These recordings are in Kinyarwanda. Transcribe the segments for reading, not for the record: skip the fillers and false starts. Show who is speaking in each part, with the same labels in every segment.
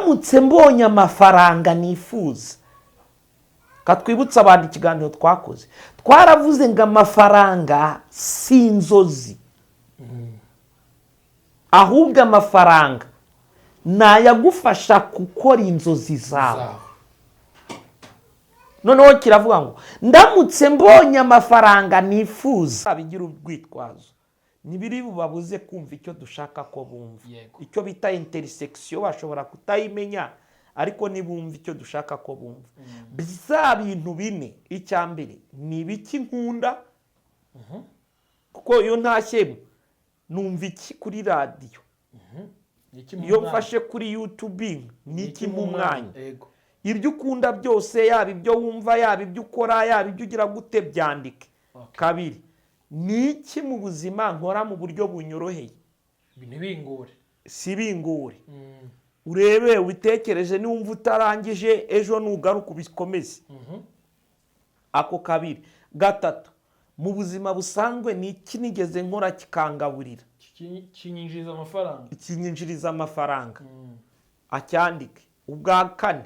Speaker 1: ndamutse mbonye amafaranga nifuza. Katwibutsa abantu ikiganiro twakoze, twaravuze ngo amafaranga si inzozi, ahubwo amafaranga nayagufasha gukora inzozi zawe. Noneho kiravuga ngo ndamutse mbonye amafaranga nifuza, bigira urwitwazo, nibiri bubabuze kumva icyo dushaka ko bumva. Icyo bita intersection bashobora kutayimenya, ariko nibumva icyo dushaka ko bumva. Biza bintu bine, icyambere ni ibiki nkunda, kuko iyo ntashye numva iki kuri radio, iyo mfashe kuri YouTube ni iki mu mwanya. Iryo ukunda byose, yaba ibyo wumva, yaba ibyo ukora, yaba ibyo ugira gute, byandike. Kabiri, ni iki mu buzima nkora mu buryo bunyoroheye,
Speaker 2: binibingure
Speaker 1: si bingure. Urebe ubitekereje, niwumva utarangije ejo nugaruka ubikomeze. Ako kabiri. Gatatu, mu buzima busanzwe ni iki nigeze nkora kikangaburira,
Speaker 2: kinyinjiriza amafaranga,
Speaker 1: kinyinjiriza amafaranga. Acyandike. Ubwa kane,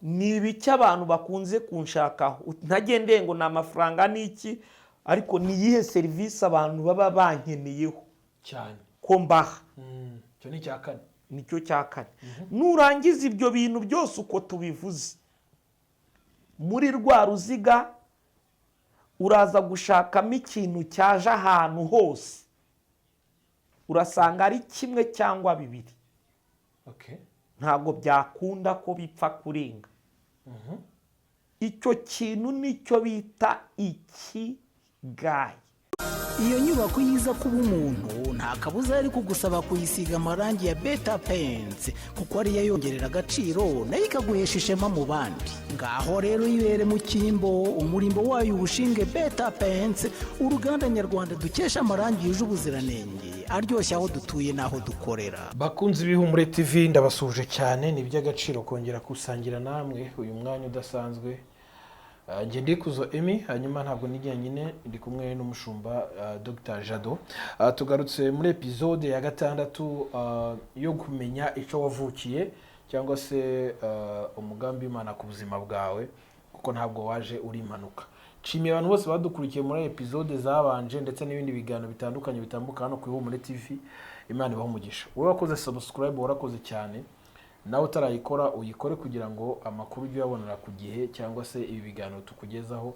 Speaker 1: ni ibiki abantu bakunze kunshakaho, ntagendeye ngo ni amafaranga n'iki, ariko ni iyihe serivisi abantu baba bankeneyeho
Speaker 2: cyane
Speaker 1: ko mbaha.
Speaker 2: cyo ni cya kane.
Speaker 1: Nicyo cya kane. Nurangiza ibyo bintu byose uko tubivuze, muri rwa ruziga uraza gushakamo ikintu cyaje ahantu hose, urasanga ari kimwe cyangwa bibiri. Ntabwo byakunda ko bipfa kurenga. Icyo kintu nicyo bita ikigaye.
Speaker 3: Iyo nyubako yiza kuba umuntu nta kabuza ari kugusaba kuyisiga amarangi ya Beta Paints, kuko ariyo yongerera agaciro nayo ikaguhesha ishema mu bandi. Ngaho rero yibere mu cyimbo, umurimbo wayo ubushinge Beta Paints, uruganda nyarwanda dukesha amarangi yuje ubuziranenge, aryoshya aho dutuye n'aho dukorera.
Speaker 2: Bakunze Ibihumure TV, ndabasuje cyane. Ni iby'agaciro kongera kusangira namwe uyu mwanya udasanzwe. Nge Ndikuzo Emmy, hanyuma ntabwo nijye nyine, ndi kumwe n'umushumba Dr. Jado. Tugarutse muri episode ya 6 yo kumenya icyo wavukiye, cyangwa se umugambi w'Imana ku buzima bwawe, kuko ntabwo waje uri impanuka. Nshimiye abantu bose badukurikiye muri episode zabanje, ndetse n'ibindi biganiro bitandukanye bitambuka hano ku Ihumure TV. Imana ibahe umugisha. Wowe wakoze subscribe, warakoze cyane. Nawe utarayikora uyikore kugira ngo amakuru ujye uyabonera ku gihe, cyangwa se ibi biganiro tukugezaho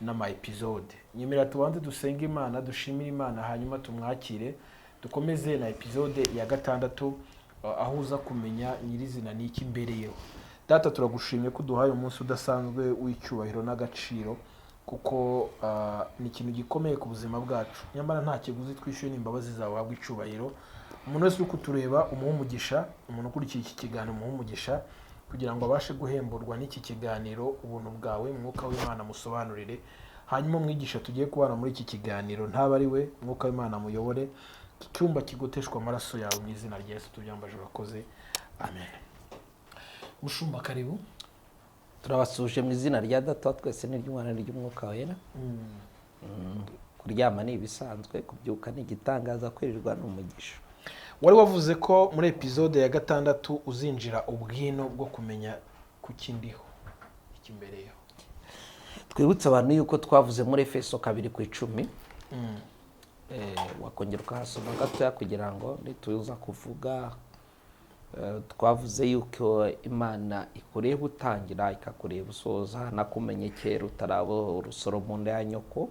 Speaker 2: n'ama episode. Nyemera tubanze dusenge Imana, dushimire Imana, hanyuma tumwakire, dukomeze na episode ya 6 aho uza kumenya nyirizina n'iki mbereyeho. Data, turagushimye ko duhaye umunsi udasanzwe w'icyubahiro n'agaciro, kuko ni ikintu gikomeye ku buzima bwacu. Nyamara nta kiguzi twishyuye, n'imbabazi zawe habwa icubahiro. Umuntu wese uri kutureba umuhe umugisha, umuntu ukurikiye iki kiganiro umuhe umugisha, kugira ngo abashe guhemburwa n'iki kiganiro ubuntu bwawe. Mwuka w'Imana musobanurire, hanyuma mwigisha tugiye kubana muri iki kiganiro ntaba ari we, Mwuka w'Imana muyobore. Iki cyumba kigoteshwa amaraso yawe, mu izina rya Yesu tubyambaje, urakoze, amen. Mushumba, karibu.
Speaker 1: Turabasuje mu izina rya Data twese n'iry'Umwana n'iry'Umwuka wera. Kuryama ni ibisanzwe, kubyuka ni igitangaza, kwirirwa n'umugisha.
Speaker 2: Wari wavuze ko muri episode ya 6 uzinjira ubwino bwo kumenya kukindiho ikimbereyeho.
Speaker 1: Twibutse abantu yuko twavuze muri Efeso 2:10. Wakongera ukahasoma gatoya kugira ngo nituza kuvuga. Twavuze yuko Imana ikureba utangira, ikakureba usoza, nakumenyekera utarabo urusoro mu nda ya nyoko.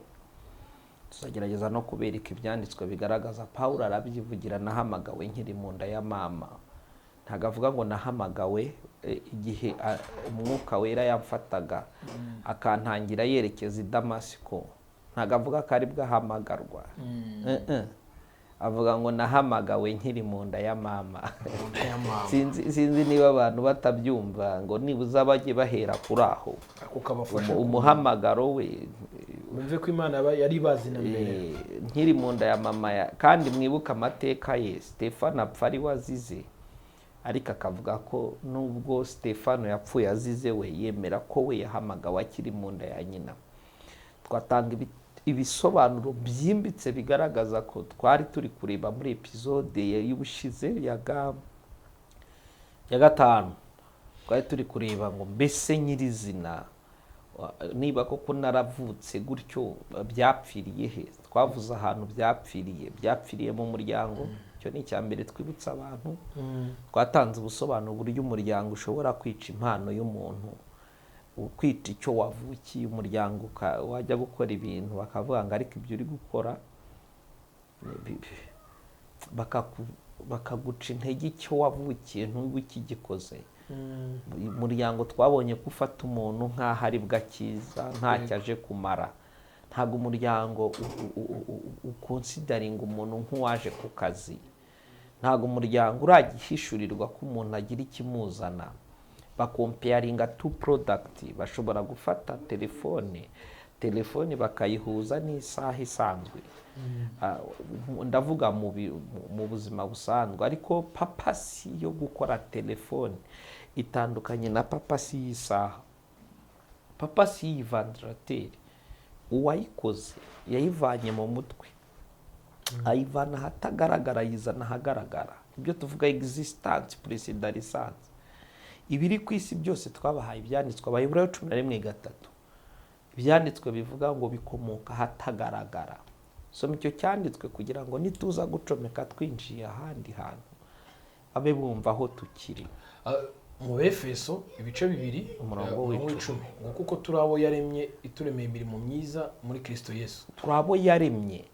Speaker 1: Tuzagerageza no kubereka ibyanditswe bigaragaza Paulo arabyivugira, nahamagawe nkiri mu nda ya mama. Ntago avuga ngo nahamagawe igihe Umwuka wera yamfataga akantangira yerekeza i Damasiko. Ntago avuga ko ari bwahamagarwa. Avuga ngo nahamagawe nkiri mu nda ya mama. Sinzi niba abantu batabyumva, ngo nibuza bajye bahera kuri aho umuhamagaro we.
Speaker 2: Umve ko Imana yari bazi na mbere.
Speaker 1: Nkiri mu nda ya mama kandi mwibuka amateka ye. Stefano apfa ari wazize, ariko akavuga ko nubwo Stefano yapfuye azize, we yemera ko we yahamagawe akiri mu nda ya nyina. Twatanga ibisobanuro byimbitse bigaragaza ko twari turi kureba muri episode y'ubushize ya gatanu twari turi kureba ngo mbese nyirizina niba koko naravutse gutyo byapfiriye he. Twavuze ahantu byapfiriye mu muryango. Icyo ni icya mbere twibutsa abantu. Twatanze ubusobanuro uburyo umuryango ushobora kwica impano y'umuntu, kwita icyo wavukiye. Umuryango wajya gukora ibintu bakavuga ngo ariko ibyo uri gukora bakaguca intege icyo wavukiye ntube ukigikoze. Umuryango twabonye ko ufata umuntu nk'aho ari bwo akiza ntacyo aje kumara. Ntabwo umuryango ukonsidaringa umuntu nk'uwaje ku kazi. Ntabwo umuryango uragihishurirwa ko umuntu agira ikimuzana. Bakompeyaringa two product. Bashobora gufata telefone bakayihuza n'isaha isanzwe. Ndavuga mu buzima busanzwe, ariko papasi yo gukora telefone itandukanye na papasi y'isaha. Papasi y'ivandarateri uwayikoze yayivanye mu mutwe, ayivana ahatagaragara yizana ahagaragara. Ibyo tuvuga existence precedent lisansi. Ibiri ku isi byose twabahaye ibyanditswe Abaheburayo 11:3. Ibyanditswe bivuga ngo bikomoka ahatagaragara. Soma icyo cyanditswe kugira ngo nituza gucomeka twinjiye ahandi hantu abe bumva aho tukiri.
Speaker 2: Mu Efeso ibice 2
Speaker 1: umurongo w'10
Speaker 2: ngo kuko turi abo yaremye ituremeye imirimo myiza muri Kristo Yesu.
Speaker 1: Turi abo yaremye,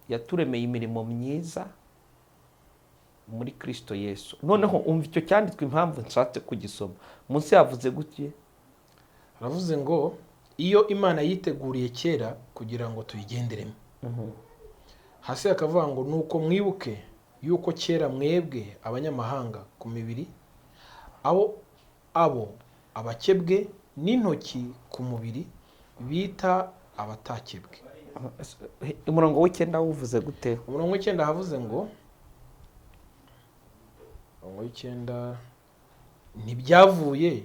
Speaker 1: yaturemeye imirimo myiza muri Kristo Yesu. Noneho umva icyo cyanditswe impamvu nshatse kugisoma. Munsi yavuze gutye,
Speaker 2: aravuze ngo iyo Imana yiteguriye kera kugira ngo tuyigenderemo. Hasi akavuga ngo nuko mwibuke yuko kera mwebwe abanyamahanga ku mibiri abo abakebwe n'intoki ku mubiri bita abatakebwe.
Speaker 1: umurongo w'icyenda wuvuze gute?
Speaker 2: Umurongo w'icyenda havuze ngo ntibyavuye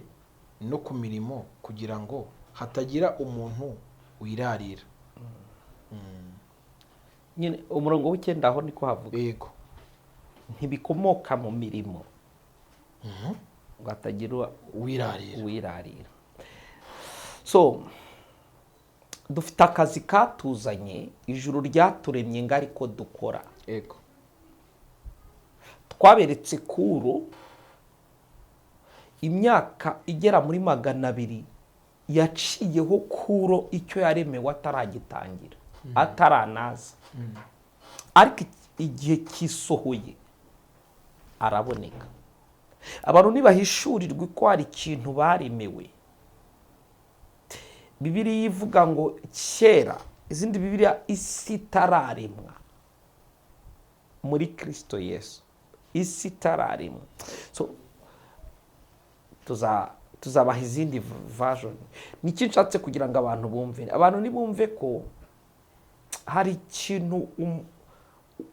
Speaker 2: no ku mirimo kugira ngo hatagira umuntu wirarira.
Speaker 1: Nyine umurongo w'icyenda aho niko havuga.
Speaker 2: Yego.
Speaker 1: Ntibikomoka mu mirimo ngo hatagira wirarira. So dufite akazi katuzanye, ijuru ryaturemye ngo ariko dukora.
Speaker 2: Yego.
Speaker 1: Twaberetse kuro imyaka igera muri 200 yaciyeho kuro icyo yaremewe ataragitangira, ataranaza. Ariko igihe kisohoye araboneka. Abantu nibahishurirwa ko hari ikintu baremewe. Bibiliya ivuga ngo kera, izindi Bibiliya isi itararemwa muri Kristo Yesu, isi itararemwa. So tuzabaha izindi version. Niki nshatse kugira ngo abantu bumve. Abantu nibumve ko hari ikintu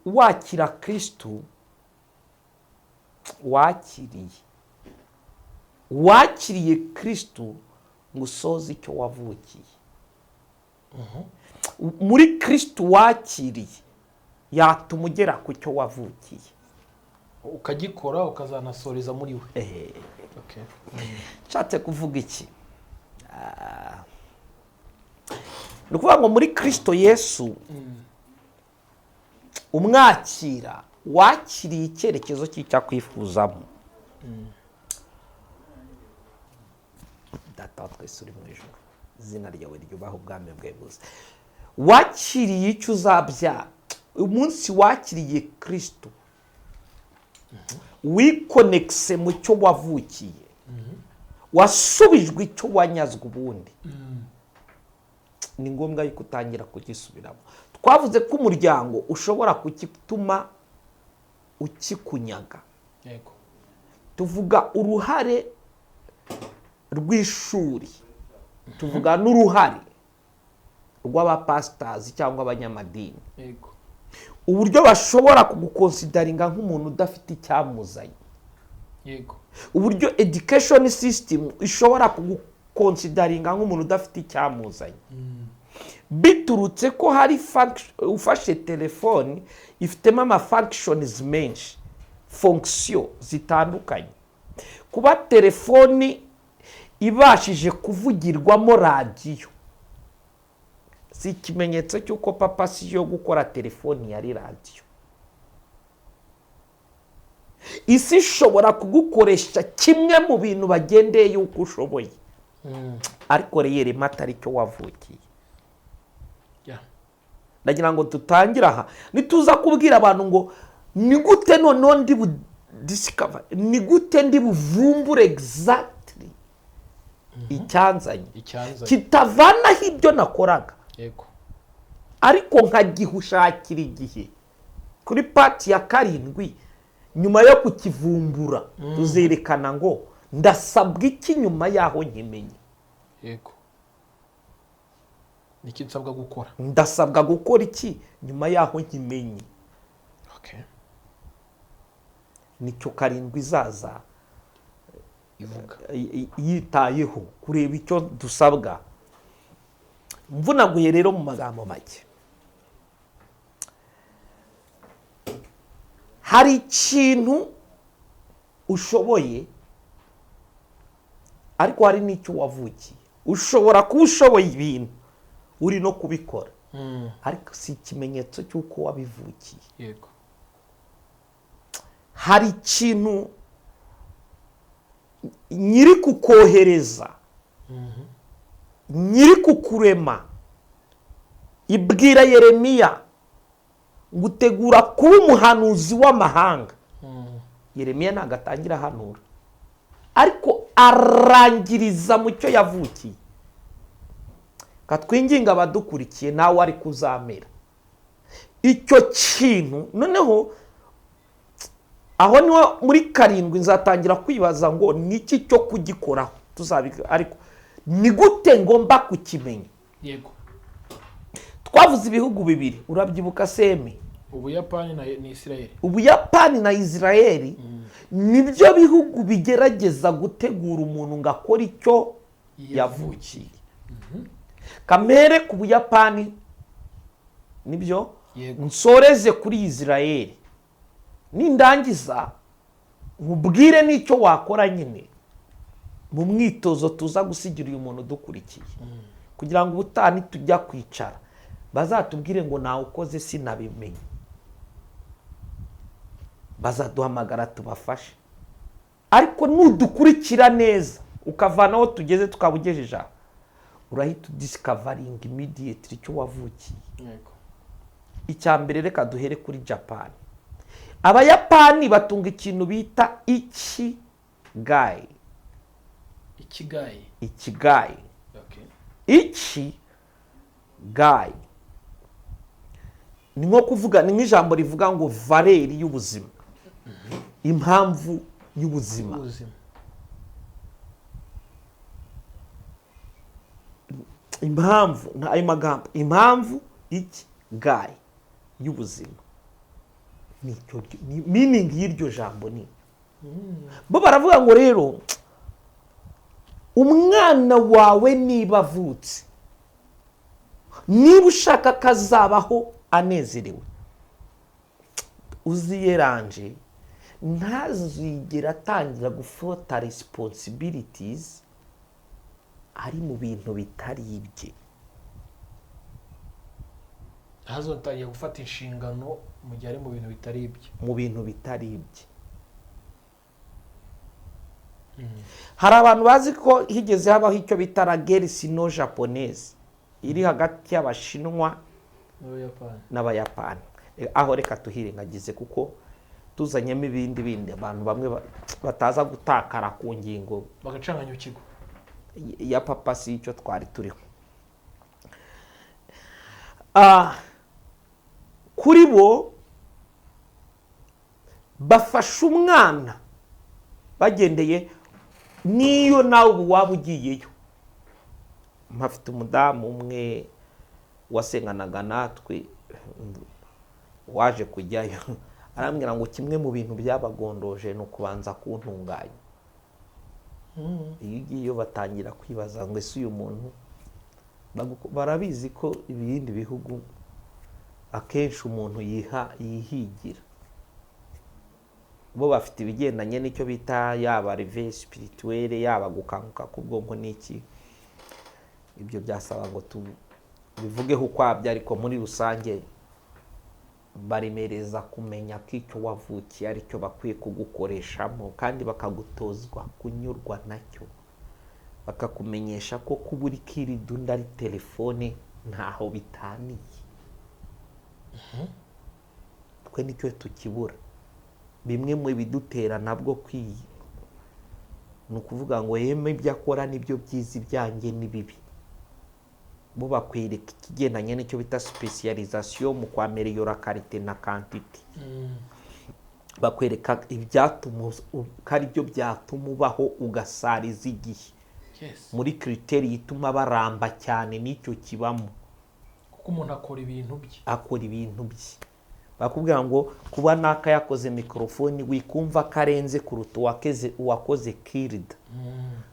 Speaker 1: wakira Kristo wakiriye Kristo ngo usoze icyo wavukiye. Muri Kristo wakiriye yatuma ugera ku cyo wavukiye,
Speaker 2: ukagikora ukazanasoreza muri we.
Speaker 1: Okay. Nshatse kuvuga iki? Ni ukuvuga ngo muri Kristo Yesu umwakira, wakiriye icyerekezo cy'icyakwifuzamo. Data twese uri mu ijuru, izina ryawe ryubahe, ubwami bwawe buze. Wakiriye icyo uzabyara. Umunsi wakiriye Kristo wikonekise mu cyo wavukiye, wasubijwe icyo wanyazwe ubundi. Ni ngombwa yuko utangira kugisubiramo. Twavuze ko umuryango ushobora kugituma ukikunyaga.
Speaker 2: Yego.
Speaker 1: Tuvuga uruhare rw'ishuri, tuvuga n'uruhare rw'abapastors cyangwa abanyamadini.
Speaker 2: Yego.
Speaker 1: Uburyo bashobora kugukonsidaringa nk'umuntu udafite icyamuzanye.
Speaker 2: Yego.
Speaker 1: Uburyo education system ishobora kugukonsidaringa nk'umuntu udafite icyamuzanye. Biturutse ko hari ufashe telefone ifitemo ama functions menshi. fonction zitandukanye. Kuba telefoni ibashije kuvugirwamo radiyo si ikimenyetso cy'uko papa si yo gukora telefoni yari radiyo. Isi ishobora kugukoresha kimwe mu bintu bagendeye yuko ushoboye, ariko rero mata aricyo wavukiye. Ndagira ngo tutangira aha nituza kubwira abantu ngo ni gute noneho ndi discover, ni gute ndi buvumbure exactly icyanzanye kitavanaho ibyo nakoraga, ariko nkagihushakira igihe. Kuri pati ya 7 nyuma yo kukivumbura tuzerekana ngo ndasabwa iki nyuma yaho nkimenye.
Speaker 2: Yego, niki nsabwa gukora?
Speaker 1: Ndasabwa gukora iki nyuma yaho nkimenye.
Speaker 2: Okay,
Speaker 1: nicyo 7 izaza
Speaker 2: ivuga
Speaker 1: yitayeho kureba icyo dusabwa. Mvunaguye rero mu magambo make, hari ikintu ushoboye ariko hari n'icyo wavukiye. Ushobora kuba ushoboye ibintu uri no kubikora, ariko si ikimenyetso cy'uko wabivukiye.
Speaker 2: Yego,
Speaker 1: hari ikintu nyiri kukohereza, nyiri kukurema ibwira Yeremiya gutegura kuba umuhanuzi w'amahanga. Yeremiya ntabwo atangira ahanura, ariko arangiriza mu cyo yavukiye. Katwinginga abadukurikiye nawe ari kuzamera icyo kintu. Noneho aho niho muri 7 nzatangira kwibaza ngo niki cyo kugikoraho tuzabiga, ariko ni gute ngomba kukimenya.
Speaker 2: Yego,
Speaker 1: twavuze ibihugu bibiri, urabyibuka seme?
Speaker 2: Ubuyapani na Israel.
Speaker 1: Ubuyapani na Israel nibyo bihugu bigerageza gutegura umuntu ngo akora icyo yavukiye. Kamere ku Buyapani nibyo, nsoreze kuri Israel, nindangiza nkubwire n'icyo wakora nyine mu mwitozo tuza gusigira uyu muntu dukurikiye, kugira ngo ubutani tujya kwicara bazatubwire ngo nawe ukoze sinabimenye, bazaduhamagara tubafashe. Ariko nudukurikira neza ukavanaho tugeze tukabugejeje, urahita discovering immediately icyo wavukiye. Icya mbere reka duhere kuri Japan. Abayapani batunga ikintu bita ikigai. Ikigai. Ikigai ni nko kuvuga, ni nk'ijambo rivuga ngo valeri y'ubuzima, impamvu y'ubuzima. Impamvu na ayo magambo, impamvu ikigai y'ubuzima, nicyo meaning y'iryo jambo ni. Bo baravuga ngo rero umwana wawe niba avutse, niba ushaka kazabaho anezerewe, uziyeranje ntazigera atangira gufata responsibilities ari mu bintu bitari ibye.
Speaker 2: Ntazotangira gufata inshingano mu gihe ari mu bintu bitari ibye.
Speaker 1: Mu bintu bitari ibye. Hari abantu bazi ko higeze habaho icyo bita la guerre sino-japonaise iri hagati y'Abashinwa n'Abayapani. Aho reka tuhirengagize kuko tuzanyemo ibindi abantu bamwe bataza gutakara ku ngingo
Speaker 2: bagacanganya ikigo
Speaker 1: ya papa si icyo twari turiho. Kuri bo bafasha umwana bagendeye niyo nawe ubu waba ugiyeyo. Mpafite umudamu umwe wasenganaga natwe waje kujyayo, arambwira ngo kimwe mu bintu byabagondoje ni ukubanza kuntunganya. Iyo ugiyeyo batangira kwibaza ngo ese uyu muntu, barabizi ko ibindi bihugu akenshi umuntu yihigira. bo bafite ibigendanye n'icyo bita yaba reve spirituelle, yaba gukanguka k'ubwonko n'iki. Ibyo byasaba ngo tubivugeho ukwabyo, ariko muri rusange baremereza kumenya ko icyo wavukiye ari cyo bakwiye kugukoreshamo, kandi bakagutozwa kunyurwa nacyo, bakakumenyesha ko kuba uri kiridunda ari telefone ntaho bitaniye. Twe nicyo tukibura. Bimwe mu bidutera nabwo kwiye ni ukuvuga ngo yeme ibyo akora nibyo byiza, ibyanjye ni bibi. Bo bakwereka ikigendanye n'icyo bita specialisation mu kwameliyora karite na quantity. Bakwereka ibyatuma kari byo byatuma ubaho ugasariza igihe. Muri criteri ituma baramba cyane n'icyo kibamo,
Speaker 2: kuko umuntu akora ibintu bye.
Speaker 1: Bakubwira ngo kuba naka yakoze mikrofoni wikumva karenze kuruta uwakoze kirida.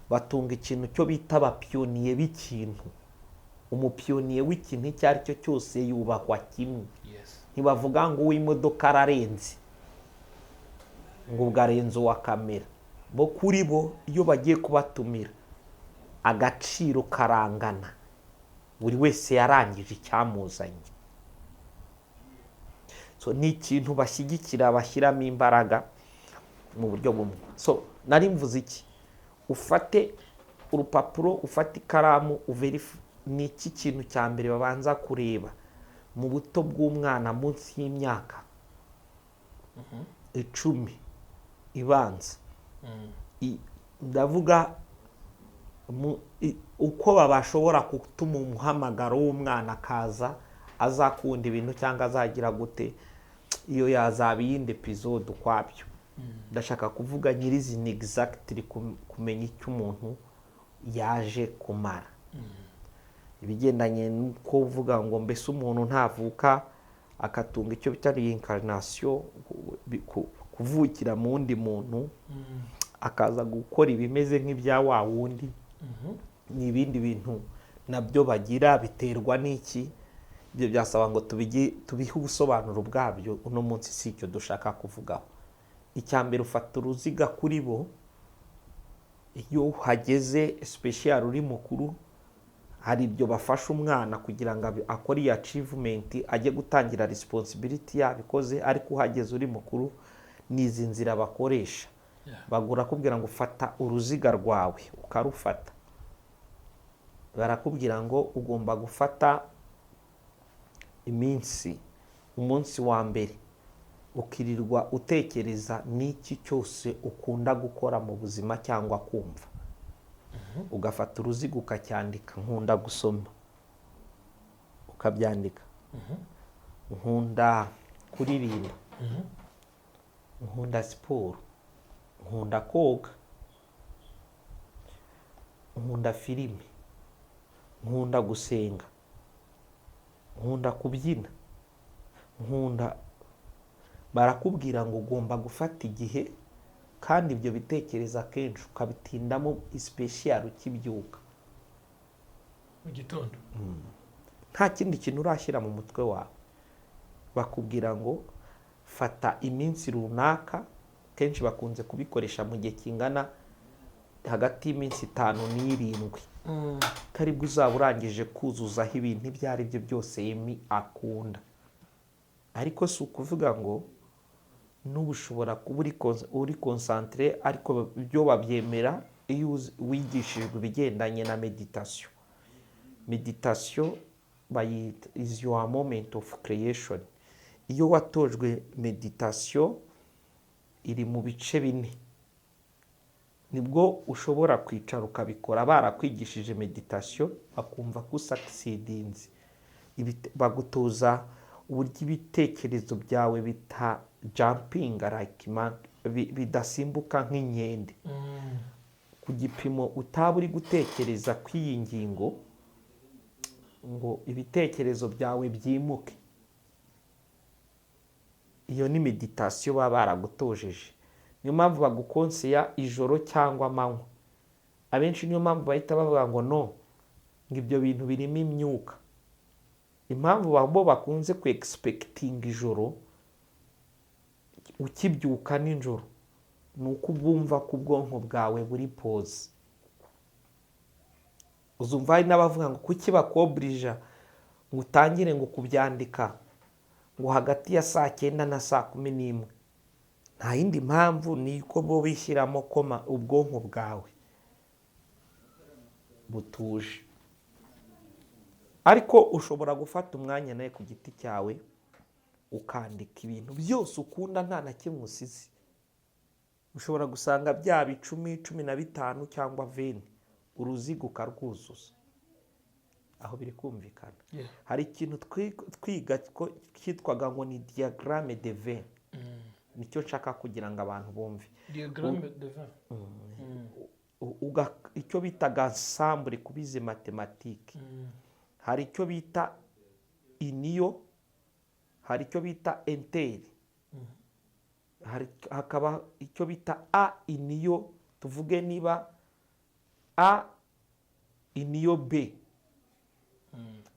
Speaker 1: Batunga ikintu cyo bita abapiyoniye b'ikintu. Umupiyoniye w'ikintu icyo ari cyo cyose yubahwa kimwe. Ntibavuga ngo uw'imodoka ararenze, ngo ubwarenze uwa kamera. Bo kuri bo iyo bagiye kubatumira agaciro karangana, buri wese yarangije icyamuzanye. So ni ikintu bashyigikira, bashyiramo imbaraga mu buryo bumwe. So nari mvuze iki? Ufate urupapuro, ufate ikaramu, ni iki kintu cya mbere babanza kureba mu buto bw'umwana munsi y'imyaka 10 ibanza. Ndavuga uko babashobora gutuma umuhamagaro w'umwana akaza azakunda ibintu cyangwa azagira gute, iyo yazaba iyindi episode ukwabyo. Ndashaka kuvuga nyirizina exactly kumenya icyo umuntu yaje kumara. Ibigendanye n'uko uvuga ngo mbese umuntu ntavuka akatunga icyo bita reincarnation, kuvukira mu wundi muntu akaza gukora ibimeze nk'ibya wa wundi. Ni ibindi bintu nabyo bagira, biterwa n'iki. Ibyo byasaba ngo tubihe ubusobanuro bwabyo. Uno munsi si icyo dushaka kuvugaho. Icyambere ufata uruziga kuri bo, iyo uhageze special uri mukuru, hari ibyo bafasha umwana kugira ngo akore iyi achievement, ajye gutangira responsibility yabikoze. Ariko uhageze uri mukuru, nizi nzira bakoresha. Bagura kubwira ngo fata uruziga rwawe ukarufata. Barakubwira ngo ugomba gufata umunsi wa mbere ukirirwa utekereza n'iki cyose ukunda gukora mu buzima cyangwa kumva. Ugafata uruziga ukacyandika. Nkunda gusoma, ukabyandika. Nkunda kuririmba, nkunda siporo, nkunda koga, nkunda filime, nkunda gusenga, nkunda kubyina, nkunda. Barakubwira ngo ugomba gufata igihe, kandi ibyo bitekereza kenshi ukabitindamo special ukibyuka
Speaker 2: mu gitondo.
Speaker 1: Nta kindi kintu urashyira mu mutwe wawe. Bakubwira ngo fata iminsi runaka, kenshi bakunze kubikoresha mu gihe kingana hagati y'iminsi 5 n'7. Karibwo uzaba urangije kuzuzaho ibintu ibyo ari byo byose Yemi akunda. Ariko si ukuvuga ngo n'ubushobora kuba uri concentré, ariko byo babyemera iyo wigishijwe ibigendanye na meditation. Meditation is your moment of creation. Iyo watojwe meditation iri mu bice 4, nibwo ushobora kwicara ukabikora. Barakwigishije meditation bakumva ko succeedinze. Bagutoza uburyo ibitekerezo byawe bita jumping like bidasimbuka nk'inkende. Ku gipimo utaba uri gutekereza kw'iyi ngingo ngo ibitekerezo byawe byimuke. Iyo ni meditation baba baragutojeje. Niyo mpamvu bagukonseya ijoro cyangwa amanywa. Abenshi niyo mpamvu bahita bavuga ngo no, ngo ibyo bintu birimo imyuka. Impamvu babo bakunze ku expecting ijoro ukibyuka nijoro ni uko ubumva ko ubwonko bwawe buri pose. Uzumva hari n'abavuga ngo kuki bakobrija ngo utangire ngo kubyandika ngo hagati ya saa 9 na saa 11. Nta yindi mpamvu ni uko bo bishyiramo koma ubwonko bwawe butuje. Ariko ushobora gufata umwanya nawe ku giti cyawe ukandika ibintu byose ukunda nta na kimwe usize. Ushobora gusanga byaba 10, 15 cyangwa 20, uruziga ukarwuzuza aho biri kumvikana. Hari ikintu twiga cyitwaga ngo ni diagramme de Venn. Nicyo nshaka kugira ngo abantu bumve.
Speaker 2: Diagramme de Venn.
Speaker 1: Icyo bitaga ensemble kubize matematike. Hari icyo bita iniyo, hari icyo bita enteri, hakaba icyo bita a iniyo. Tuvuge niba a iniyo b.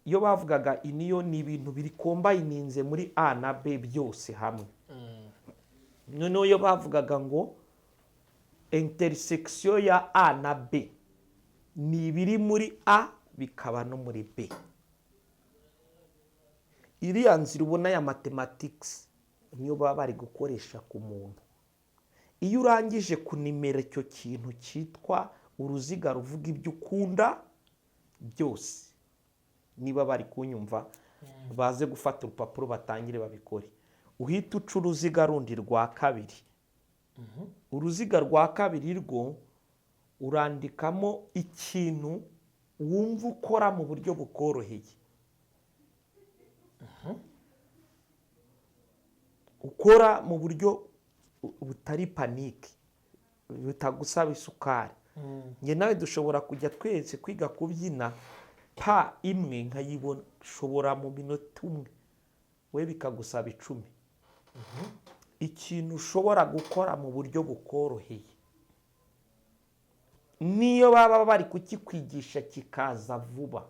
Speaker 1: Iyo bavugaga iniyo ni ibintu biri kombayininze muri a na b byose hamwe. Noneho iyo bavugaga ngo intersection ya a na b ni ibiri muri a bikaba no muri b. Iriya nzira ubona ya mathematics niyo baba bari gukoresha ku muntu. Iyo urangije kunimera icyo kintu cyitwa uruziga ruvuga ibyo ukunda byose, niba bari kunyumva baze gufata urupapuro batangire babikore. Uhita uca uruziga rundi rwa kabiri. Uruziga rwa kabiri rwo urandikamo ikintu wumva ukora mu buryo bukoroheye. Ukora mu buryo butari panike, bitagusaba isukari. Nge nawe dushobora kujya twese kwiga kubyina pa imwe nkayibona shobora mu minota 1, we bikagusaba 10. Ikintu ushobora gukora mu buryo bukoroheye, niyo baba bari kukikwigisha kikaza vuba.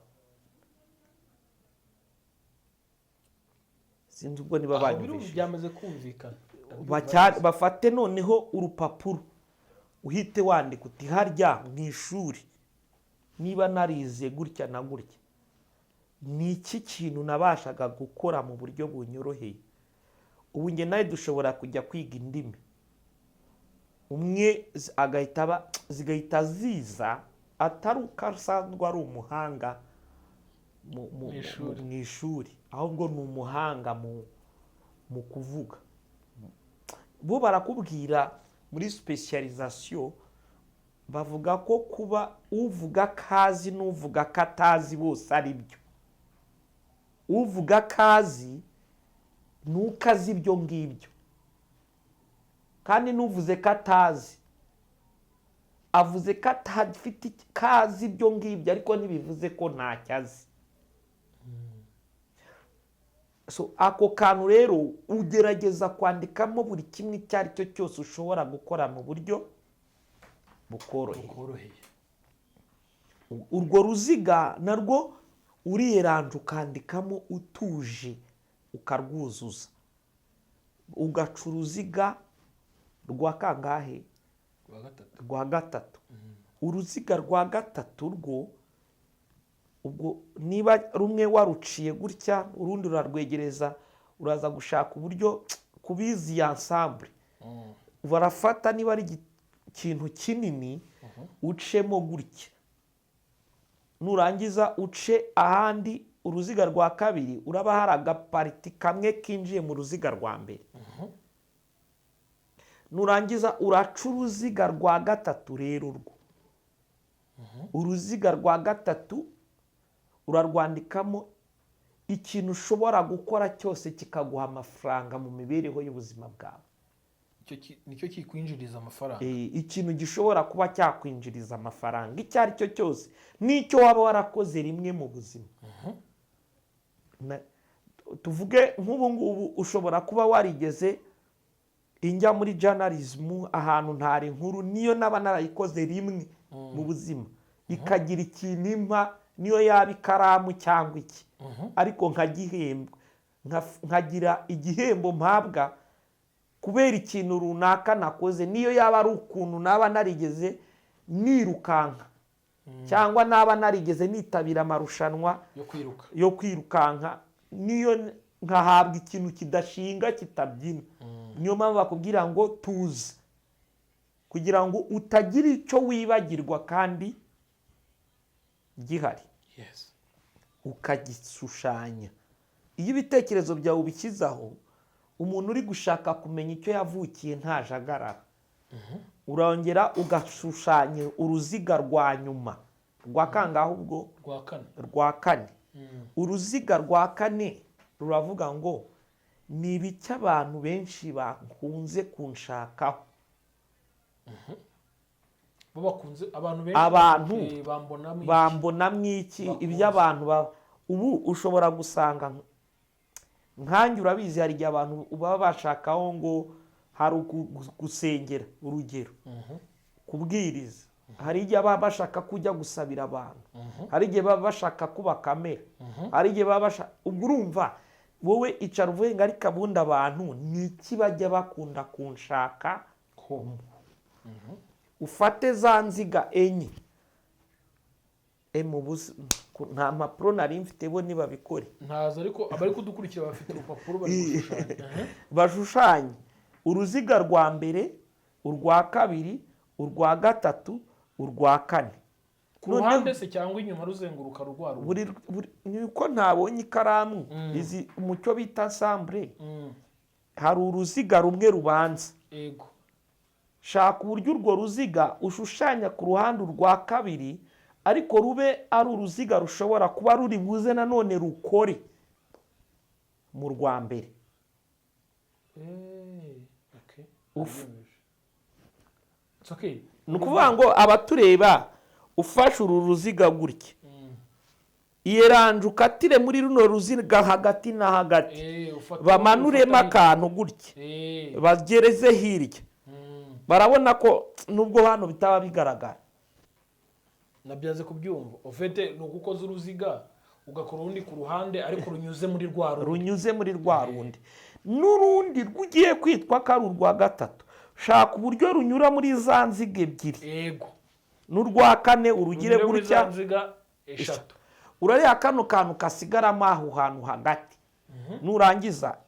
Speaker 1: Sinzi ubwo niba banyumvise.
Speaker 2: Byamaze kumvikana.
Speaker 1: Bafate noneho urupapuro uhite wandika uti harya mu ishuri niba narize gutya na gutya, ni iki kintu nabashaga gukora mu buryo bunyoroheye. Ubu nge nawe dushobora kujya kwiga indimi, umwe zigahita ziza atari uko asanzwe ari umuhanga mu ishuri, ahubwo ni umuhanga mu kuvuga. Bo barakubwira muri specialisation bavuga ko kuba uvuga kazi n'uvuga katazi bose ari byo. Uvuga kazi nukazi ibyo ngibyo, kandi nuvuze katazi avuze katafite kazi ibyo ngibyo, ariko ntibivuze ko ntacyazi. So ako kantu rero ugerageza kwandikamo buri kimwe icyo ari cyo cyose ushobora gukora mu buryo bukoroheye. Urwo ruziga narwo uriyeranje ukandikamo utuje ukarwuzuza. Ugaca uruziga rwa kangahe? Rwa gatatu. Uruziga rwa gatatu rwo ubwo niba rumwe waruciye gutya urundi urarwegereza, uraza gushaka uburyo kubizi ensemble. Barafata niba ari ikintu kinini ucemo gutya, nurangiza uce ahandi uruziga rwa kabiri uraba hari agapariti kamwe kinjiye mu ruziga rwa mbere. Nurangiza uraca uruziga rwa gatatu rero rwo. Uruziga rwa gatatu urarwandikamo ikintu ushobora gukora cyose kikaguha amafaranga mu mibereho y'ubuzima bwawe.
Speaker 2: Nicyo kikwinjiriza amafaranga.
Speaker 1: Ikintu gishobora kuba cyakwinjiriza amafaranga icyo ari cyo cyose, n'icyo waba warakoze rimwe mu buzima. Tuvuge nk'ubu ngubu ushobora kuba warigeze injya muri journalism ahantu ntari nkuru, niyo naba narayikoze rimwe mu buzima ikagira ikintu impa, niyo yaba ikaramu cyangwa iki, ariko nkagira igihembo mpabwa kubera ikintu runaka nakoze, niyo yaba ari ukuntu naba narigeze nirukanka cyangwa naba narigeze nitabira amarushanwa yo kwirukanka, niyo nkahabwa ikintu kidashinga kitabyina, niyo mpamvu bakubwira ngo tuzi, kugira ngo utagira icyo wibagirwa kandi gihari, ukagishushanya. Iyo ibitekerezo byawe ubishyizeho, umuntu uri gushaka kumenya icyo yavukiye ntajagarara, urongera ugashushanya uruziga rwa nyuma rwa kangahe ubwo? Rwa kane. Uruziga rwa kane ruravuga ngo ni ibiki abantu benshi bakunze kunshakaho. Abantu bambonamo iki, ibyo abantu ubu ushobora gusanga nkanjye, urabizi hari igihe abantu baba bashakaho ngo hari gusengera, urugero kubwiriza, hari igihe baba bashaka kujya gusabira abantu, hari igihe baba bashaka kuba kamera, hari igihe baba bashaka, ubwo urumva wowe icara uvuye ngo ariko abundi abantu ni iki bajya bakunda kunshaka ko. Ufate za nziga enye, nta mpapuro nari mfite, bo nibabikore
Speaker 2: ntazo, ariko abari kudukurikira bafite urupapuro bari gushushanya.
Speaker 1: Bashushanye uruziga rwa mbere, urwa kabiri, urwa gatatu, urwa kane,
Speaker 2: ku ruhande se cyangwa inyuma ruzenguruka rwa
Speaker 1: niko ntabonye ikaramu izi umucyo bita ensemble. Hari uruziga rumwe rubanza,
Speaker 2: yego,
Speaker 1: shaka uburyo urwo ruziga ushushanya ku ruhande urwa kabiri, ariko rube ari uruziga rushobora kuba ruri buze nanone rukore mu rwa mbere. Ni ukuvuga ngo abatureba, ufashe uru ruziga gutya, iyeranje ukatire muri runo ruziga hagati na hagati, bamanuremo akantu gutya, bagereze hirya, barabona ko nubwo hano bitaba bigaragara.
Speaker 2: Nabyaze kubyumva. Ofete ni ugukoza uruziga ugakora urundi ku ruhande, ariko runyuze muri rwa rundi, n'urundi rwugiye kwitwa ko ari urwa gatatu, shaka uburyo runyura muri za nziga ebyiri, yego,
Speaker 1: n'urwa kane urugire gutya
Speaker 2: eshatu.
Speaker 1: Urareba kano kantu kasigaramo aho hantu hagati, nurangiza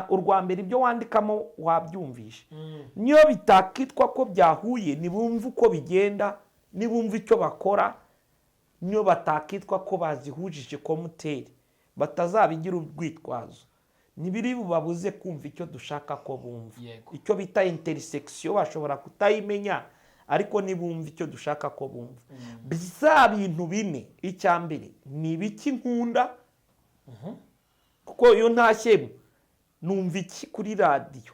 Speaker 1: urwa mbere ibyo wandikamo wabyumvishe. Niyo bitakitwa ko byahuye, nibumva uko bigenda, nibumva icyo bakora, niyo batakitwa ko bazihujije komuteri, batazabigira urwitwazo, ntibiri bubabuze kumva icyo dushaka ko bumva. Icyo bita intersection bashobora kutayimenya, ariko nibumva icyo dushaka ko bumva. Bya bintu bine, icya mbere ni ibiki nkunda, kuko iyo ntashyemo numva iki kuri radiyo,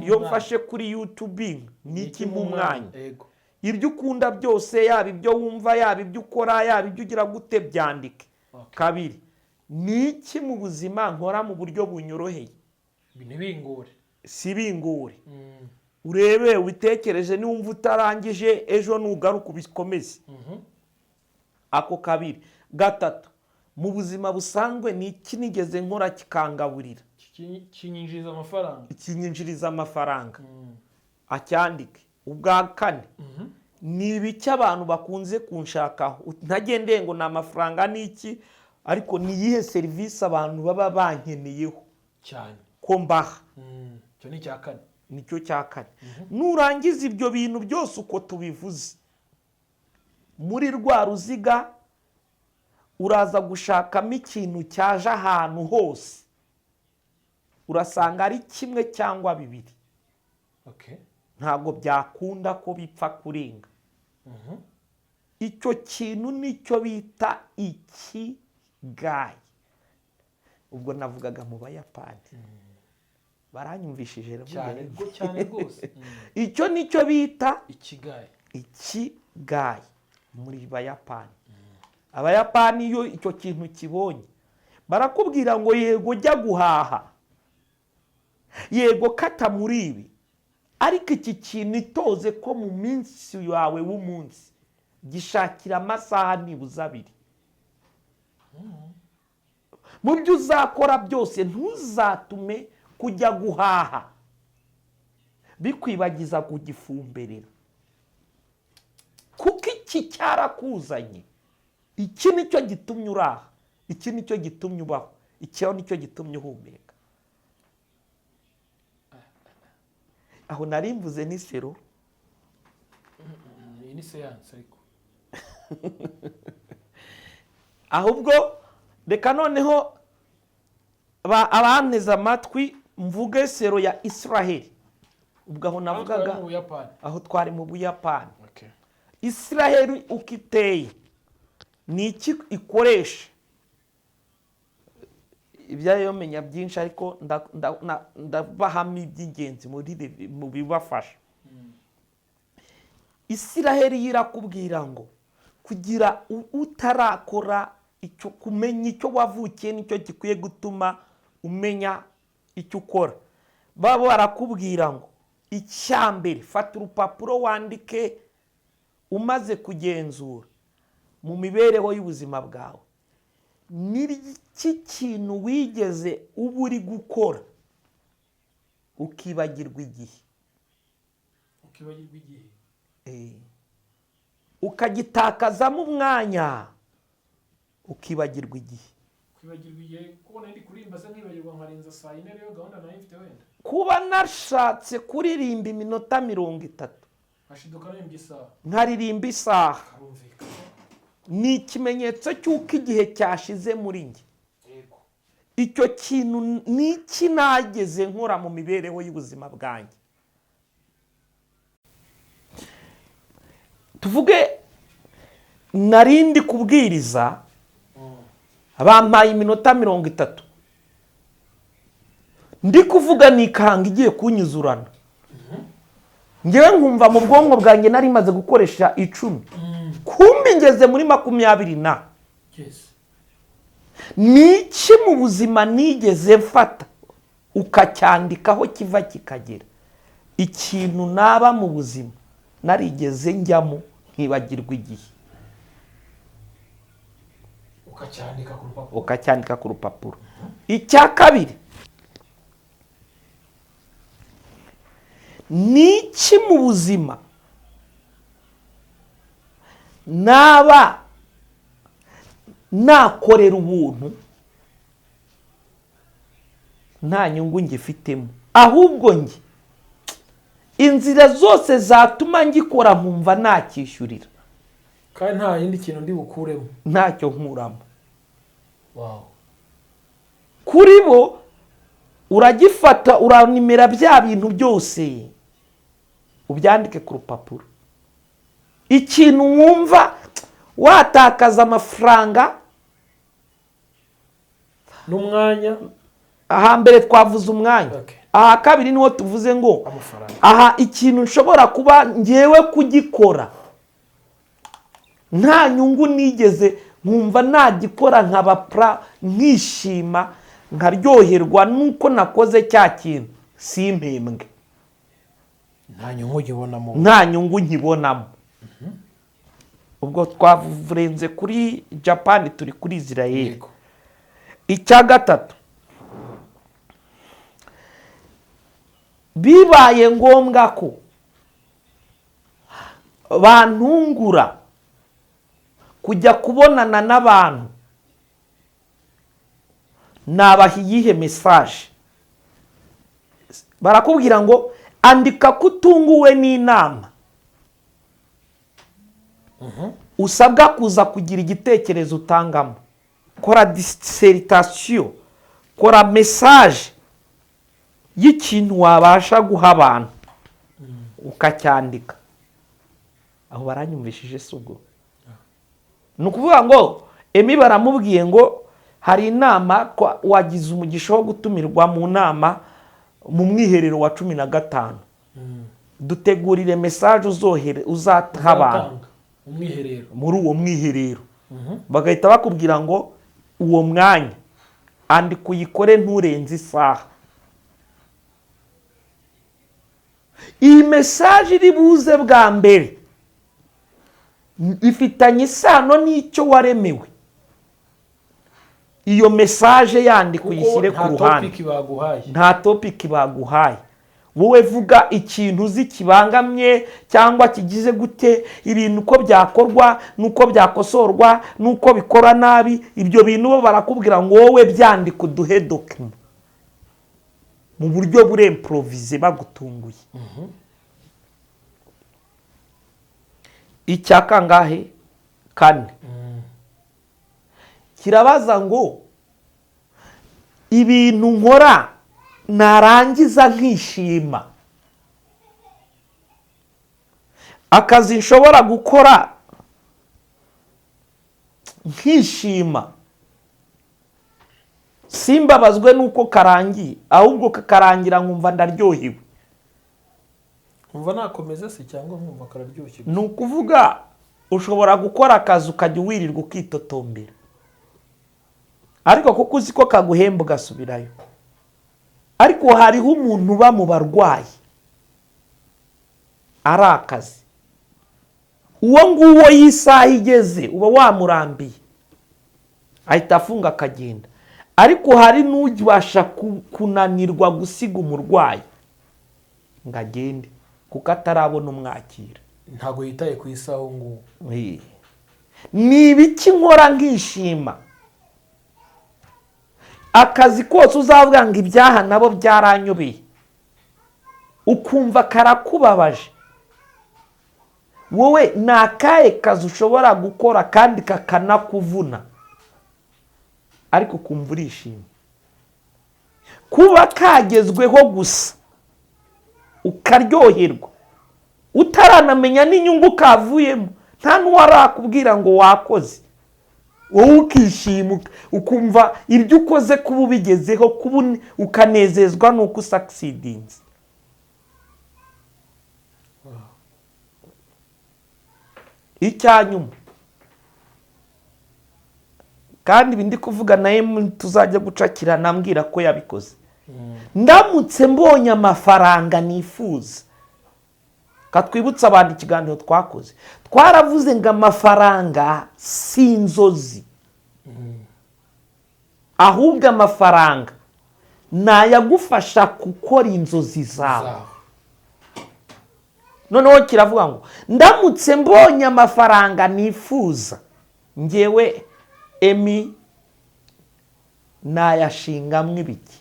Speaker 1: iyo mfashe kuri YouTube ni iki mu mwanya. Ibyo ukunda byose, yaba ibyo wumva, yaba ibyo ukora, yaba ibyo ugira gute, byandike. Kabiri, ni iki mu buzima nkora mu buryo bunyoroheye, si bingore, urebe ubitekereje, niwumva utarangije ejo nugaruka ubikomeze. Ako kabiri. Gatatu, mu buzima busanzwe ni iki nigeze nkora kikangaburira, kinyinjiriza amafaranga, acyandike. Ubwa kane, ni ibiki abantu bakunze kunshakaho, ntagendeye ngo ni amafaranga n'iki, ariko ni iyihe serivisi abantu baba bankeneyeho
Speaker 2: cyane
Speaker 1: ko mbaha.
Speaker 2: Cyo ni cya kane.
Speaker 1: Nicyo cya kane. Nurangiza ibyo bintu byose uko tubivuze, muri rwa ruziga uraza gushakamo ikintu cyaje ahantu hose, urasanga ari kimwe cyangwa bibiri. Ntabwo byakunda ko bipfa kurenga. Icyo kintu nicyo bita ikigayi. Ubwo navugaga mu Bayapani, baranyumvishije
Speaker 2: cyane rwose.
Speaker 1: Icyo nicyo bita ikigayi muri Bayapani. Abayapani iyo icyo kintu kibonye, barakubwira ngo yego jya guhaha, yego kata muri ibi, ariko iki kintu itoze ko mu minsi yawe w'umunsi gishakira amasaha nibuza 2. Mu byo uzakora byose ntuzatume kujya guhaha bikwibagiza kugifumberera, kuko iki cyarakuzanye, iki nicyo gitumye uraha, iki nicyo gitumye ubaho, iki nicyo gitumye uhumeka. Aho nari mvuze ni sero,
Speaker 2: ni siyansi ariko
Speaker 1: ahubwo reka noneho abanteze amatwi mvuge sero ya Israheli. Ubwo aho navugaga aho twari mu Buyapani. Israheli uko iteye ni iki ikoresha, ibyayo menya byinshi ariko ndabahamo iby'ingenzi mu bibafasha. Israheli irakubwira ngo kugira utarakora icyo, kumenya icyo wavukiye nicyo gikwiye gutuma umenya icyo ukora. Baba barakubwira ngo icyambere, fata urupapuro wandike umaze kugenzura mu mibereho y'ubuzima bwawe n'iki kintu wigeze uba uri gukora ukibagirwa igihe, ukagitakazamo umwanya ukibagirwa igihe. Kuba nashatse kuririmba iminota 30 nkaririmba isaha ni ikimenyetso cy'uko igihe cyashize muri njye. Icyo kintu ni iki nageze nkora mu mibereho y'ubuzima bwanjye. Tuvuge narindi kubwiriza bampaye iminota 30, ndi kuvuga nikanga igiye kunyuzurana, ngewe nkumva mu bwonko bwanjye nari maze gukoresha 10, kumbi ngeze muri 20 na niki mu buzima nigeze mfata ukacyandikaho kiva kikagera, ikintu naba mu buzima narigeze njyamo nkibagirwa igihe, ukacyandika ku rupapuro. Icya kabiri, niki mu buzima naba nakorera ubuntu nta nyungu ngifitemo, ahubwo nge inzira zose zatuma ngikora nkumva nakishyurira
Speaker 2: kandi nta yindi kintu ndi bukuremo,
Speaker 1: ntacyo nkuramo. Kuri bo uragifata, uranimera bya bintu byose ubyandike ku rupapuro. Ikintu wumva watakaza amafaranga
Speaker 2: n'umwanya,
Speaker 1: aha mbere twavuze umwanya, aha kabiri niwo tuvuze ngo amafaranga. Aha ikintu nshobora kuba ngewe kugikora nta nyungu nigeze nkumva nagikora nkaba nkishima nkaryoherwa nuko nakoze cya kintu, simpembwe, nta nyungu nkibonamo. Ubwo twavurenze kuri Japan, turi kuri Israel. Icya gatatu, bibaye ngombwa ko bantungura kujya kubonana n'abantu, nabaha iyihe message? Barakubwira ngo andika kutunguwe n'inama, usabwa kuza kugira igitekerezo utangamo, kora dissertation, kora message y'ikintu wabasha guha abantu ukacyandika. Aho baranyumvishije subwo, nukuvuga ngo Emi baramubwiye ngo hari inama wagize umugisha wo gutumirwa mu nama mu mwiherero wa 15, dutegurire message uzataha abantu muri uwo mwiherero. Bagahita bakubwira ngo uwo mwanya andika uyikore nturenze isaha. Iyi message iri buze bwa mbere ifitanye isano n'icyo waremewe. Iyo message yandika uyishyire ku ruhande, nta topic baguhaye. wowe vuga ikintu uzi kibangamye cyangwa kigize gute, ibintu uko byakorwa n'uko byakosorwa n'uko bikora nabi, ibyo bintu bo barakubwira ngo wowe byandika uduhe document mu buryo buremprovise bagutunguye. Icya kangahe? Kane. Kirabaza ngo ibintu nkora narangiza nkishima, akazi nshobora gukora nkishima, simbabazwe nuko karangiye, ahubwo kakarangira nkumva ndaryohewe.
Speaker 2: Umva nakomeza se cyangwa nkumva kararyoshye?
Speaker 1: Ni ukuvuga ushobora gukora akazi ukajya wirirwa ukitotombera, ariko kuko uzi ko kaguhemba ugasubirayo. Ariko hariho umuntu uba mu barwayi ari akazi, uwo nguwo y'isaha igeze uba wamurambiye ahita afunga akagenda. Ariko hari n'ubasha kunanirwa gusiga umurwayi ngo agende kuko atarabona umwakira,
Speaker 2: ntago yitaye ku isaha nguwo.
Speaker 1: Ni ibiki nkora nkishima? Akazi kose uzavuga ngo ibyaha nabo byaranyobeye, ukumva karakubabaje, wowe ni akahe kazi ushobora gukora kandi kakanakuvuna ariko ukumva urishimye? Kuba kagezweho gusa ukaryoherwa utaranamenya n'inyungu kavuyemo, nta n'uwarakubwira ngo wakoze, wowe ukishima ukumva ibyo ukoze kuba ubigezeho, kuba ukanezezwa nuko usucceedinze. Icyanyuma kandi ibindi kuvuga naye tuzajya gucakira nambwira ko yabikoze. Ndamutse mbonye amafaranga nifuza, katwibutsa abantu ikiganiro twakoze, twaravuze ngo amafaranga si inzozi, ahubwo amafaranga nayagufasha gukora inzozi zawe. Noneho kiravuga ngo ndamutse mbonye amafaranga nifuza, ngewe Emi nayashingamwe ibiki,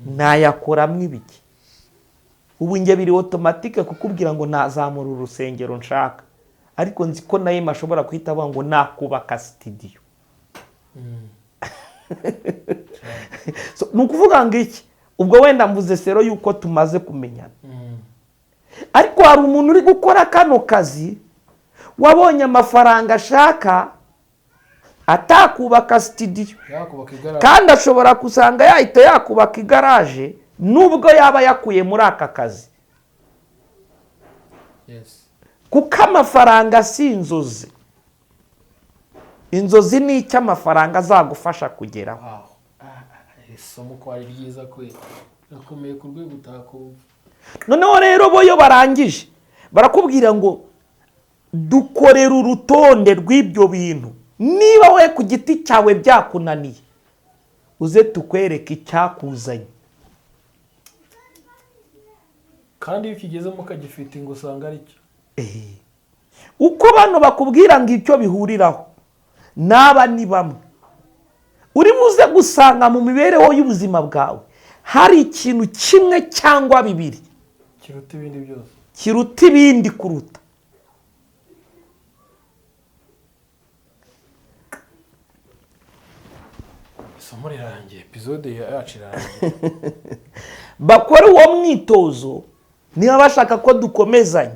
Speaker 1: nayakoramwe ibiki. Ubu nge biri automatique kukubwira ngo nazamura urusengero nshaka, ariko nzi ko naye mashobora kwita avuga ngo nakubaka studio. So nukuvuga ngo iki? Ubwo wenda mvuze sero yuko tumaze kumenyana. Ariko hari umuntu uri gukora kano kazi, wabonye amafaranga ashaka, atakubaka studio, kandi ashobora kusanga yahita yakubaka igaraje nubwo yaba yakuye muri aka kazi. Kuko amafaranga si inzozi. Inzozi ni icyo amafaranga azagufasha kugeraho.
Speaker 2: Isomo ko ari ryiza kwe, nakomeye ku rwego utakumva.
Speaker 1: Noneho rero boyo barangije barakubwira ngo dukorera urutonde rw'ibyo bintu, niba we ku giti cyawe byakunaniye uze tukwereke icyakuzanye.
Speaker 2: Kandi iyo ukigezemo ukagifite ngo usanga ari cyo.
Speaker 1: Uko bano bakubwira ngo icyo bihuriraho, naba ni bamwe. Uri buze gusanga mu mibereho y'ubuzima bwawe hari ikintu kimwe cyangwa bibiri
Speaker 2: kiruta ibindi byose,
Speaker 1: kiruta ibindi kuruta.
Speaker 2: Isomo rirangiye, episode yacu irangiye.
Speaker 1: Bakora uwo mwitozo niba bashaka ko dukomezanya,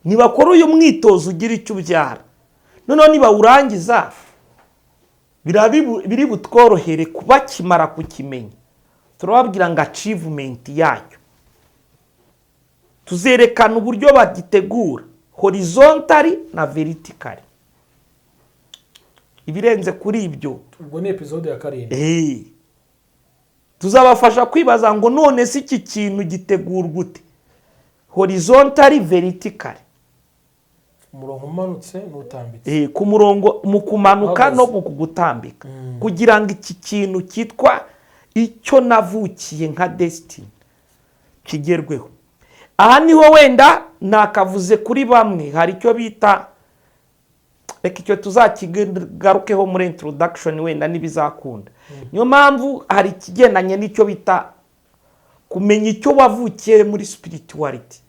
Speaker 1: nibakora uyu mwitozo ugira icyo ubyara. Noneho niba urangiza biri butworohere kuba kimara kukimenya, turababwira ngo achievement yacyo tuzerekana uburyo bagitegura horizontally na vertically. Ibirenze kuri ibyo,
Speaker 2: ubwo ni episode ya 7.
Speaker 1: Tuzabafasha kwibaza ngo none si iki kintu gitegurwa gute, horizontally vertically,
Speaker 2: umurongo umanutse n'utambitse.
Speaker 1: Ku murongo mu kumanuka no mu kugutambika, kugira ngo iki kintu cyitwa icyo navukiye nka destiny kigerweho. Aha niho wenda nakavuze kuri bamwe, hari icyo bita, reka icyo tuzakigarukeho muri introduction wenda nibizakunda. Niyo mpamvu hari ikigendanye n'icyo bita kumenya icyo wavukiye muri spirituality,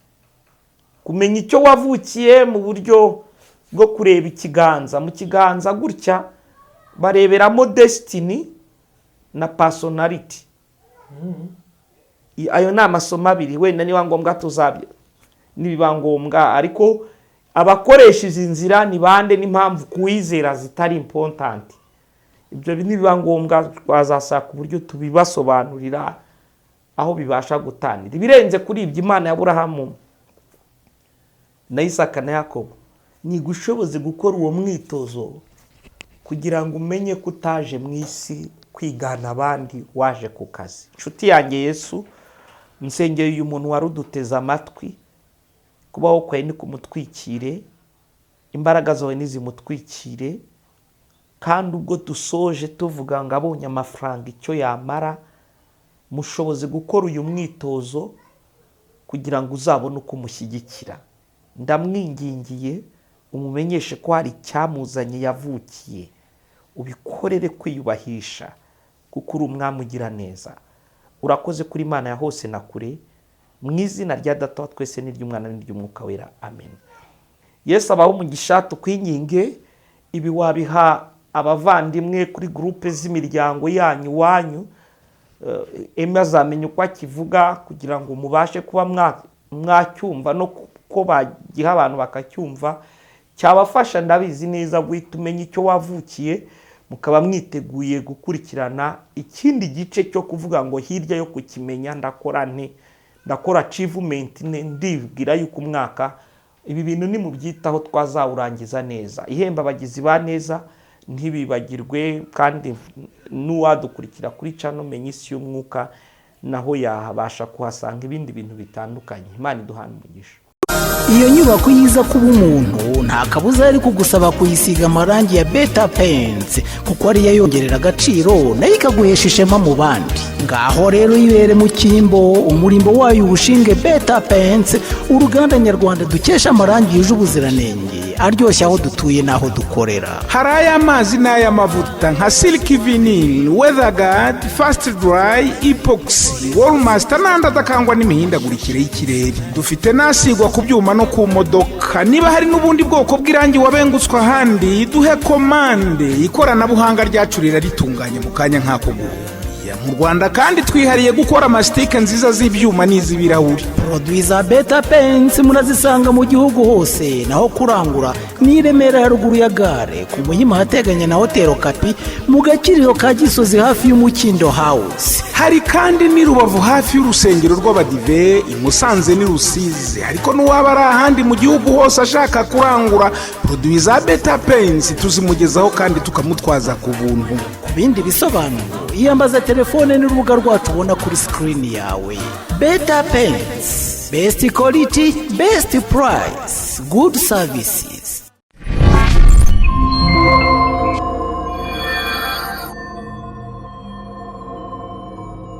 Speaker 1: kumenya icyo wavukiye mu buryo bwo kureba ikiganza. Mu kiganza gutya bareberamo destiny na personality. Ayo ni amasomo abiri, wenda niba ngombwa tuzabye nibiba ngombwa, ariko abakoresha izi nzira ni bande n'impamvu kuwizera zitari important. Ibyo nibiba ngombwa twazasaka uburyo tubibasobanurira aho bibasha gutanira. Ibirenze kuri ibyo, Imana ya Aburahamu na Isaka na Yakobo ni gushoboze gukora uwo mwitozo kugira ngo umenye ko utaje mu isi kwigana abandi, waje ku kazi. Inshuti yanjye Yesu, nsengeye uyu muntu waruduteze amatwi, kubaho kwawe ni kumutwikire, imbaraga zawe nizimutwikire, kandi ubwo dusoje tuvuga ngo abonye amafaranga icyo yamara, mushoboze gukora uyu mwitozo kugira ngo uzabone uko umushyigikira. Ndamwingingiye umumenyeshe ko hari icyamuzanye yavukiye, ubikorere kwiyubahisha kuko uri umwami ugira neza. Urakoze kuri Imana ya hose na kure, mu izina rya Data wa twese n'iry'Umwana n'iry'Umwuka wera, amen. Yesu abaho umugisha, tukwinginge ibi wabiha abavandimwe kuri groupe z'imiryango yanyu wanyu, Emi azamenya uko akivuga kugira ngo mubashe kuba mwacyumva no ko bagiha abantu bakacyumva. Cyabafasha ndabizi neza guhita umenya icyo wavukiye, mukaba mwiteguye gukurikirana ikindi gice cyo kuvuga ngo hirya yo kukimenya ndakora achievement ndibwira yuko umwaka ibi bintu ni mubyitaho twazawurangiza neza. Ihemba abagizi ba neza ntibibagirwe, kandi n'uwadukurikira kuri channel Menya Isi y'Umwuka naho yabasha kuhasanga ibindi bintu bitandukanye. Imana iduhane umugisha.
Speaker 3: Iyo nyubako yiza kuba umuntu nta kabuza ari kugusaba kuyisiga amarangi ya Beta Paints, kuko ari yongerera agaciro nayo ikaguhesha ishema mu bandi. Ngaho rero yibere mu cyimbo, umurimbo wayo ubushinge Beta Paints, uruganda nyarwanda dukesha amarangi yuje ubuziranenge, aryoshye aho dutuye n'aho dukorera.
Speaker 4: Hari ay'amazi n'ay'amavuta nka Silk Vinyl, Weatherguard, Fast Dry, Epoxy, Wallmaster n'andi adakangwa n'imihindagurikire y'ikirere. Dufite nasigwa ku byuma no ku modoka. Niba hari n'ubundi bwoko bw'irangi wabengutswe ahandi, duhe komande. Ikoranabuhanga ryacu ritunganye mu kanya nk'ako guhumbya. Mu Rwanda kandi twihariye gukora amasitike nziza z'ibyuma n'iz'ibirahuri.
Speaker 3: Produit za Beta Paints murazisanga mu gihugu hose, naho kurangura ni Remera ya ruguru ya gare, ku Muhima hateganye na Hotel Kapi, mu Gakiriro ka Gisozi hafi y'Umukindo House.
Speaker 4: Hari kandi ni Rubavu hafi y'urusengero rw'Abadive, i Musanze ni Rusizi. Ariko n'uwaba ari ahandi mu gihugu hose ashaka kurangura produit za Beta Paints, tuzimugezaho kandi tukamutwaza ku buntu.
Speaker 3: Ku bindi bisobanuro iyambaza telefone n'urubuga rwacu ubona kuri screen yawe. Beta Paints, best quality, best price, good service.